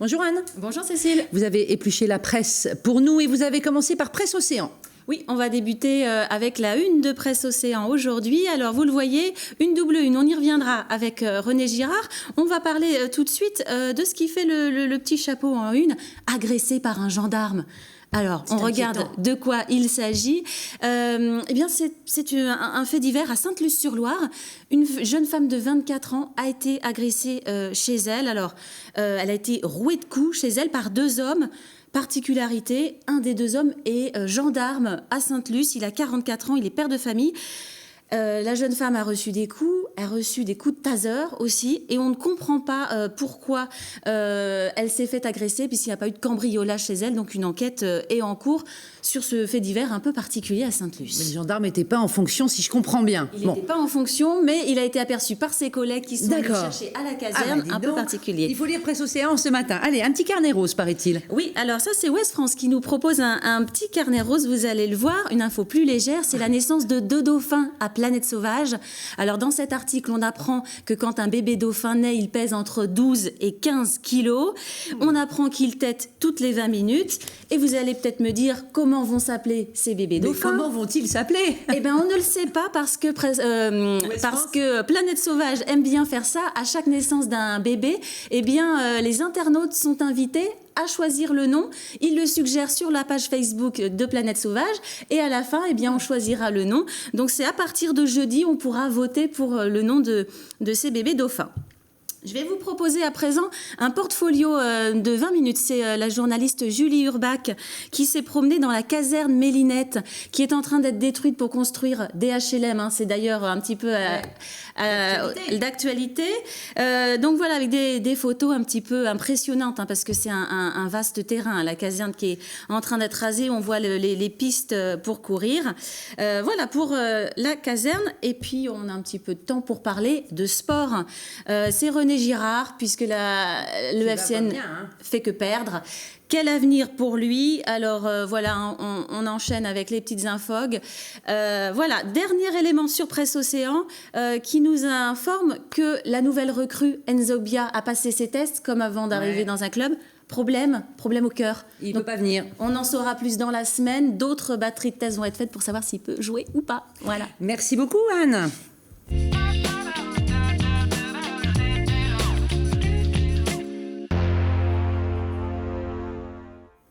Bonjour Anne. Bonjour Cécile. Vous avez épluché la presse pour nous et vous avez commencé par Presse Océan. Oui, on va débuter avec la une de Presse Océan aujourd'hui. Alors vous le voyez, une double une, on y reviendra avec René Girard. On va parler tout de suite de ce qui fait le petit chapeau en une, agressé par un gendarme. Alors, on regarde de quoi il s'agit. Eh bien, c'est un fait divers à Sainte-Luce-sur-Loire. Une jeune femme de 24 ans a été agressée chez elle. Alors, elle a été rouée de coups chez elle par deux hommes. Particularité, un des deux hommes est gendarme à Sainte-Luce. Il a 44 ans, il est père de famille. La jeune femme a reçu des coups, a reçu des coups de taser aussi, et on ne comprend pas pourquoi elle s'est fait agresser, puisqu'il n'y a pas eu de cambriolage chez elle, donc une enquête est en cours sur ce fait divers un peu particulier à Sainte-Luce. Mais le gendarme n'était pas en fonction, si je comprends bien. Il n'était pas en fonction, mais il a été aperçu par ses collègues qui sont allés chercher à la caserne, un peu particulier. Il faut lire Presse Océan ce matin. Allez, un petit carnet rose, paraît-il. Oui, alors ça c'est Ouest France qui nous propose un petit carnet rose, vous allez le voir, une info plus légère, c'est la naissance de deux dauphins à Planète Sauvage. Alors dans cet article, on apprend que quand un bébé dauphin naît, il pèse entre 12 et 15 kilos. On apprend qu'il tète toutes les 20 minutes. Et vous allez peut-être me dire comment vont s'appeler ces bébés dauphins. Comment vont-ils s'appeler? Eh bien, on ne le sait pas parce que Planète Sauvage aime bien faire ça. À chaque naissance d'un bébé, eh bien, les internautes sont invités à choisir le nom. Ils le suggèrent sur la page Facebook de Planète Sauvage. Et à la fin, eh bien, on choisira le nom. Donc, c'est à partir de jeudi, on pourra voter pour le nom de ces bébés dauphins. Je vais vous proposer à présent un portfolio de 20 minutes. C'est la journaliste Julie Urbach qui s'est promenée dans la caserne Mélinette qui est en train d'être détruite pour construire des HLM. Hein. C'est d'ailleurs un petit peu d'actualité. Donc voilà, avec des photos un petit peu impressionnantes hein, parce que c'est un vaste terrain. La caserne qui est en train d'être rasée, on voit les pistes pour courir. Voilà pour la caserne. Et puis on a un petit peu de temps pour parler de sport. C'est René Girard, puisque le FCN fait que perdre. Quel avenir pour lui? Alors voilà, on enchaîne avec les petites infogues. Voilà, dernier élément sur Presse Océan qui nous informe que la nouvelle recrue Enzo Bia a passé ses tests comme avant d'arriver dans un club. Problème au cœur. Il ne peut pas venir. On en saura plus dans la semaine. D'autres batteries de tests vont être faites pour savoir s'il peut jouer ou pas. Voilà. Merci beaucoup Anne.